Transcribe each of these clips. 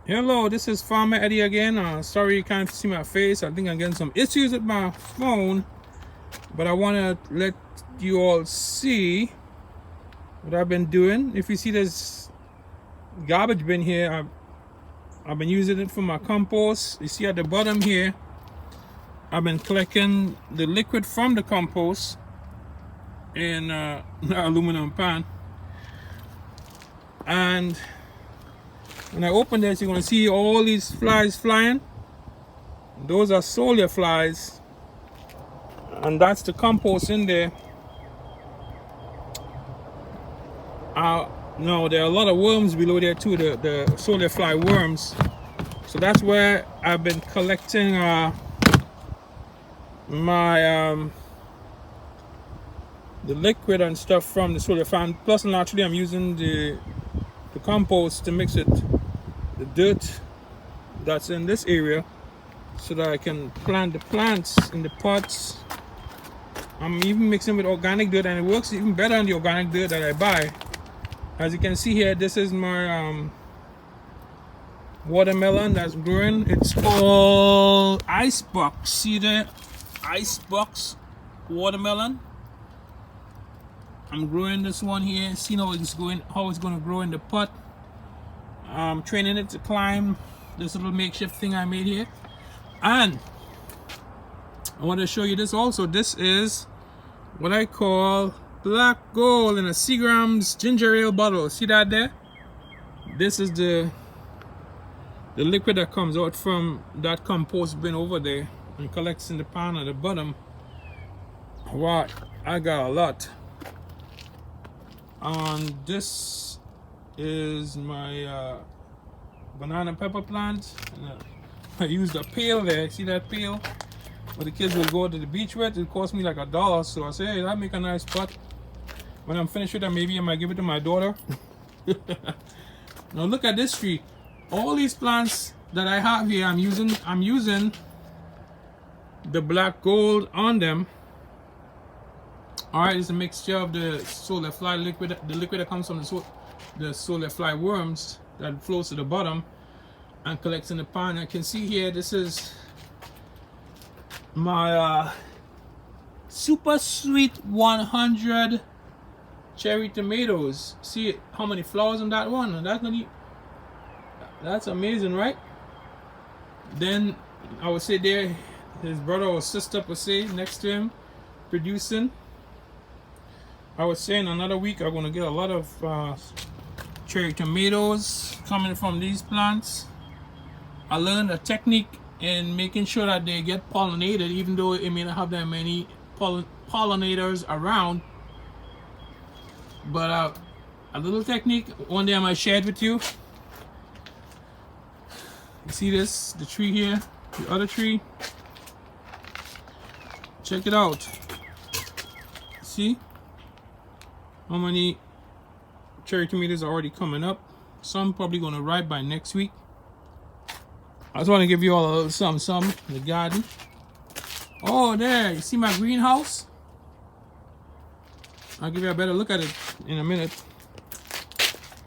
Hello, this is Farmer Eddie again. Sorry you can't see my face. I think I'm getting some issues with my phone, but I want to let you all see what I've been doing. If you see this garbage bin here, I've been using it for my compost. You see at the bottom here, I've been collecting the liquid from the compost in an aluminum pan. And when I open this, you're going to see all these flies flying. Those are solar flies. And that's the compost in there. No, there are a lot of worms below there too, the solar fly worms. So that's where I've been collecting my the liquid and stuff from the solar fly. Plus, naturally, I'm using the compost to mix it, the dirt that's in this area, so that I can plant the plants in the pots. I'm even mixing with organic dirt, and it works even better than the organic dirt that I buy. As you can see here, this is my watermelon that's growing. It's called Icebox. See the Icebox watermelon? I'm growing this one here. See how it's going to grow in the pot. I'm training it to climb this little makeshift thing I made here. And I want to show you this also. This is what I call black gold in a Seagram's ginger ale bottle. See that there? This is the liquid that comes out from that compost bin over there and collects in the pan at the bottom. Wow, I got a lot. And this is my banana pepper plant. And I used a pail there. See that pail where the kids will go to the beach with? It cost me like $1. So I say, hey, that make a nice pot. When I'm finished with it, maybe I might give it to my daughter. Now look at this tree. All these plants that I have here, I'm using the black gold on them. Alright, it's a mixture of the solar fly liquid, the liquid that comes from the solar fly worms that flows to the bottom and collects in the pan. I can see here, this is my super sweet 100 cherry tomatoes. See how many flowers on that one? And that's amazing, right? Then I would say there, his brother or sister per se next to him producing. I would say in another week I'm going to get a lot of cherry tomatoes coming from these plants. I learned a technique in making sure that they get pollinated, even though it may not have that many pollinators around. But a little technique, one day I might share it with you. You see this, the tree here, the other tree. Check it out. See how many cherry tomatoes are already coming up. Some probably gonna ripe by next week. I just want to give you all a little something in the garden. Oh, there, you see my greenhouse? I'll give you a better look at it in a minute.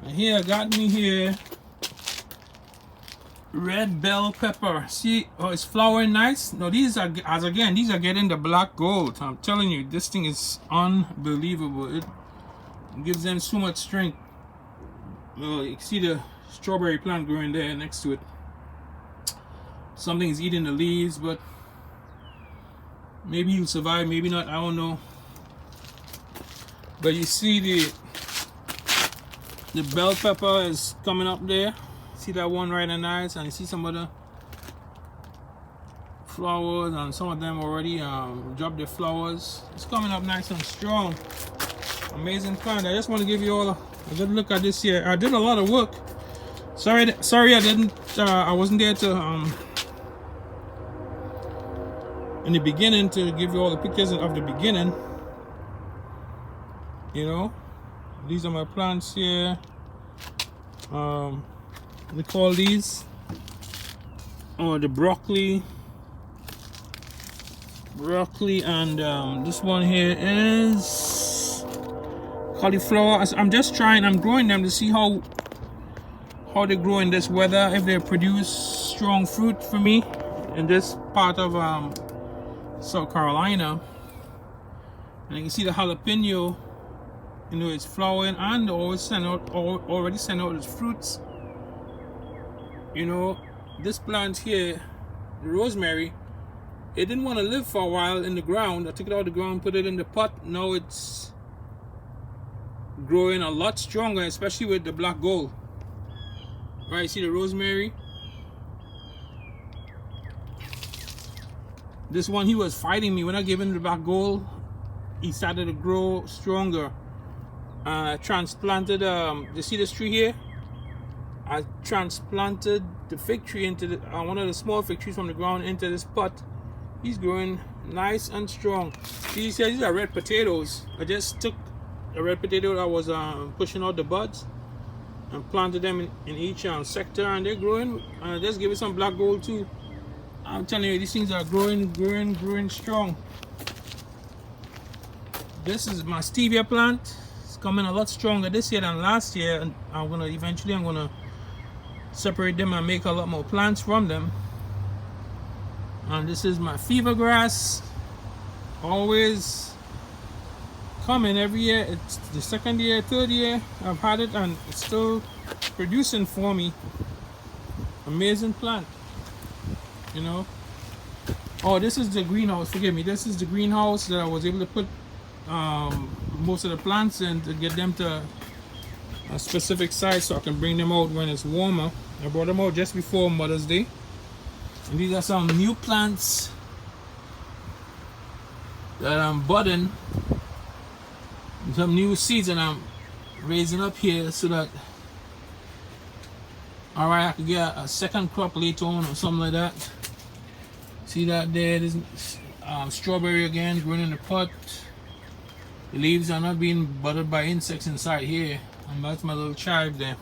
And here, got me here red bell pepper. See how it's flowering nice? Now these are getting the black gold. I'm telling you, this thing is unbelievable. It gives them so much strength. Well, you can see the strawberry plant growing there next to it. Something is eating the leaves, but maybe you'll survive, maybe not, I don't know. But you see the bell pepper is coming up there. See that one right and nice, and you see some other flowers, and some of them already dropped their flowers. It's coming up nice and strong. Amazing plant. I just want to give you all a good look at this here. I did a lot of work. Sorry I wasn't there to in the beginning to give you all the pictures of the beginning. You know, these are my plants here. We call these the broccoli, and this one here is cauliflower. I'm just trying, I'm growing them to see how how they grow in this weather, if they produce strong fruit for me in this part of South Carolina. And you can see the jalapeno, you know, it's flowering, and already send out its fruits. You know, this plant here, the rosemary, it didn't want to live for a while in the ground. I took it out of the ground, put it in the pot. Now it's growing a lot stronger, especially with the black gold. Right, see the rosemary? This one, he was fighting me. When I gave him the black gold, he started to grow stronger. I transplanted, you see this tree here? I transplanted the fig tree into one of the small fig trees from the ground into this pot. He's growing nice and strong. See, these are red potatoes. I just took a red potato that was pushing out the buds and planted them in each sector, and they're growing. Just give it some black gold too. I'm telling you, these things are growing strong. This is my stevia plant. It's coming a lot stronger this year than last year, and I'm gonna separate them and make a lot more plants from them. And this is my fever grass, always coming every year. It's the second year, third year I've had it, and it's still producing for me. Amazing plant, you know. Oh, this is the greenhouse, forgive me. This is the greenhouse that I was able to put most of the plants in to get them to a specific size so I can bring them out when it's warmer. I brought them out just before Mother's Day. And these are some new plants that I'm budding, some new seeds that I'm raising up here so that I can get a second crop later on or something like that. See that there? There's strawberry again growing in the pot. The leaves are not being bothered by insects inside here, and that's my little chive there.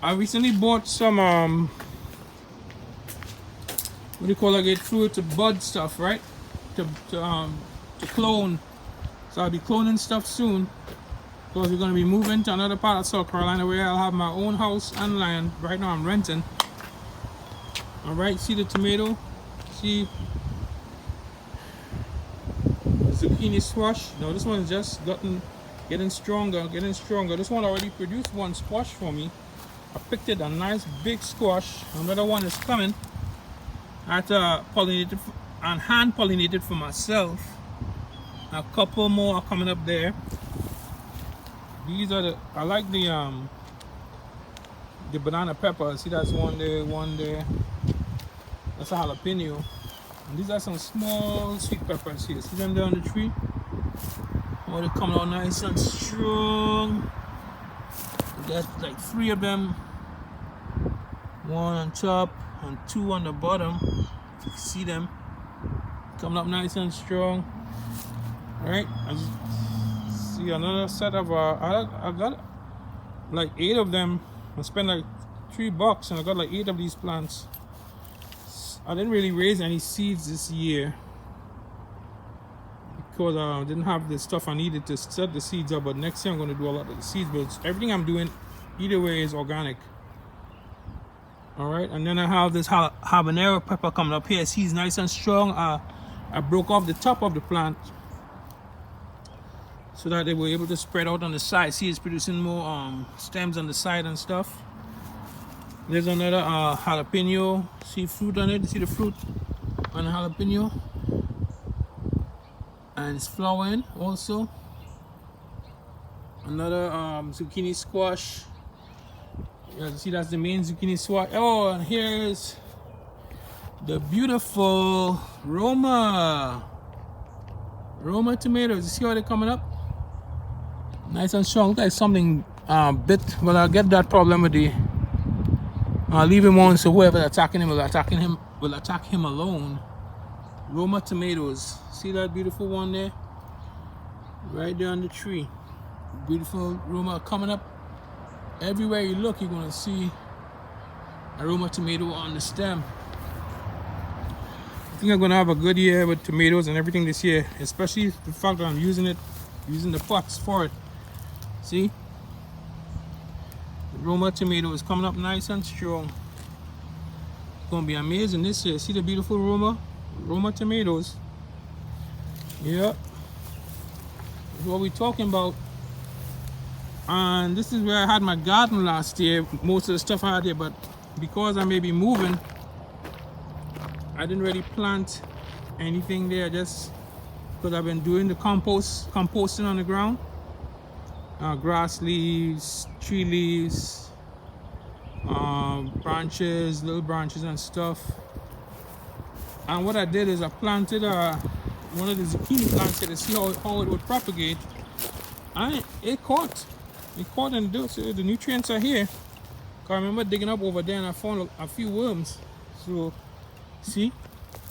I recently bought some what do you call it, fruit to bud stuff, right? To clone. So I'll be cloning stuff soon, because we're going to be moving to another part of South Carolina where I'll have my own house and land. Right now I'm renting. Alright, see the tomato? See the zucchini squash? No, this one's just getting stronger. This one already produced one squash for me. I picked it, a nice big squash. Another one is coming. I had to pollinate it and hand pollinate it for myself. A couple more are coming up there. These are I like the banana pepper. See, that's one there. That's a jalapeno. And these are some small sweet peppers here. See them there on the tree? Oh, they're coming out nice and strong. There's like 3 of them. 1 on top and 2 on the bottom. You can see them coming up nice and strong. Alright, I just see another set of I got like 8 of them. I spent like $3 and I got like 8 of these plants. I didn't really raise any seeds this year because I didn't have the stuff I needed to set the seeds up, but next year I'm going to do a lot of the seeds. But everything I'm doing either way is organic. Alright, and then I have this habanero pepper coming up here. See, it's nice and strong. I broke off the top of the plant so that they were able to spread out on the side. See, it's producing more stems on the side and stuff. There's another jalapeno. See fruit on it. See the fruit on the jalapeno, and it's flowering also. Another zucchini squash. Yeah, see, that's the main zucchini squash. Oh, and here's the beautiful Roma tomatoes. You see how they're coming up? Nice and strong. Look like something bit. Well, I'll get that problem with the. I'll leave him on, so whoever's attacking him will attack him alone. Roma tomatoes. See that beautiful one there? Right there on the tree. Beautiful Roma coming up. Everywhere you look, you're gonna see a Roma tomato on the stem. I think I'm gonna have a good year with tomatoes and everything this year, especially the fact that I'm using the pots for it. See? The Roma tomato is coming up nice and strong. It's gonna be amazing this year. See the beautiful Roma tomatoes. Yeah, that's what we're talking about. And this is where I had my garden last year. Most of the stuff I had here, but because I may be moving, I didn't really plant anything there, just because I've been doing the composting on the ground. Grass leaves, tree leaves, branches, little branches and stuff. And what I did is I planted one of the zucchini plants here to see how it would propagate. And it caught and the nutrients are here. I remember digging up over there and I found a few worms. So see,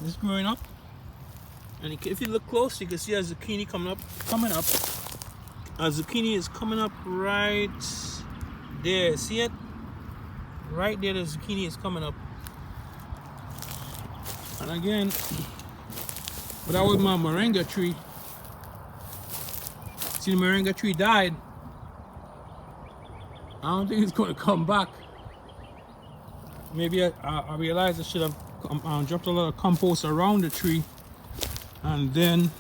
it's growing up. And if you look close, you can see a zucchini coming up. A zucchini is coming up right there. See it? Right there, the zucchini is coming up. And again, but that was my moringa tree. See, the moringa tree died. I don't think it's going to come back. Maybe I realized I should have dropped a lot of compost around the tree, and then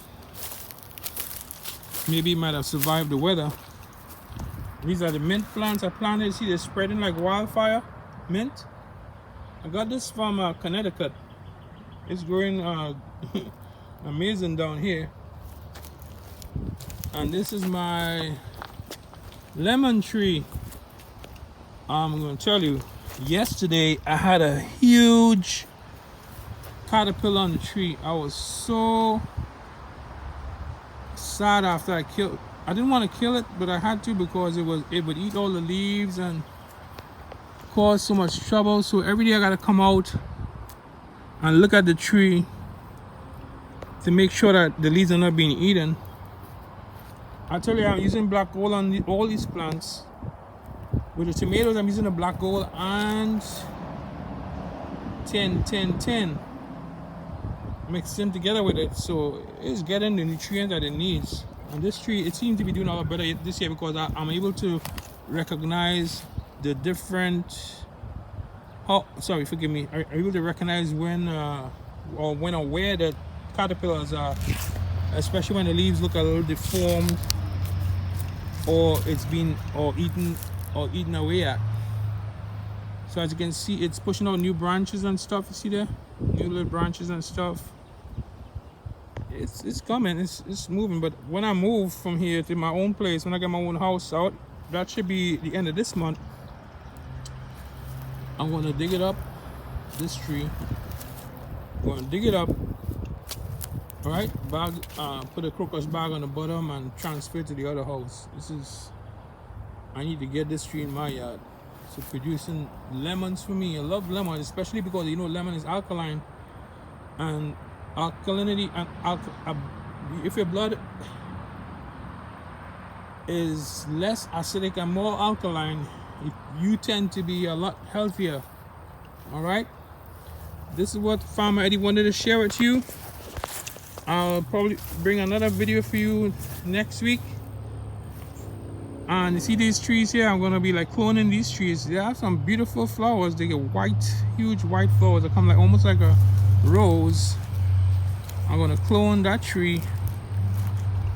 maybe it might have survived the weather. These are the mint plants I planted. See, they're spreading like wildfire. Mint. I got this from Connecticut. It's growing amazing down here. And this is my lemon tree. I'm going to tell you, yesterday I had a huge caterpillar on the tree. I was so sad after I didn't want to kill it, but I had to because it would eat all the leaves and cause so much trouble. So every day I got to come out and look at the tree to make sure that the leaves are not being eaten. I tell you, I'm using black gold on all these plants. With the tomatoes, I'm using the black gold and 10-10-10. Mix them together with it, so it's getting the nutrients that it needs. And this tree, it seems to be doing a lot better this year because I'm able to recognize the different. Oh, sorry, forgive me. I'm able to recognize when or where the caterpillars are, especially when the leaves look a little deformed, or it's been eaten away at. So as you can see, it's pushing out new branches and stuff. You see there, new little branches and stuff. It's coming, it's moving. But when I move from here to my own place, when I get my own house out, that should be the end of this month, I'm gonna dig it up, this tree. I'm gonna dig it up, all right, bag, put a crocus bag on the bottom and transfer it to the other house. I need to get this tree in my yard. So producing lemons for me. I love lemons, especially because you know lemon is alkaline, and alkalinity and if your blood is less acidic and more alkaline, you tend to be a lot healthier. All right, this is what Farmer Eddie wanted to share with you. I'll probably bring another video for you next week. And you see these trees here, I'm gonna be like cloning these trees. They have some beautiful flowers. They get white, huge white flowers that come like almost like a rose. I'm gonna clone that tree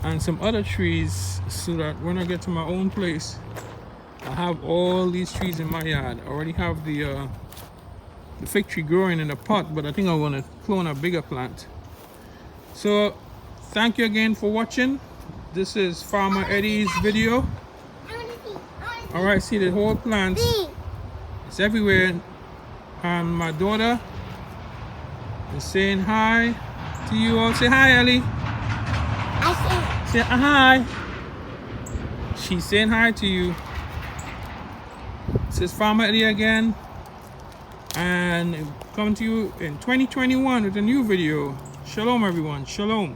and some other trees so that when I get to my own place, I have all these trees in my yard. I already have the fig tree growing in a pot, but I think I'm gonna clone a bigger plant. So thank you again for watching. This is Farmer Eddie's video. All right, see the whole plant. It's everywhere. And my daughter is saying hi to you all. Say hi, Ellie. Say hi. She's saying hi to you. This is Farmer Eddie again, and coming to you in 2021 with a new video. Shalom, everyone. Shalom.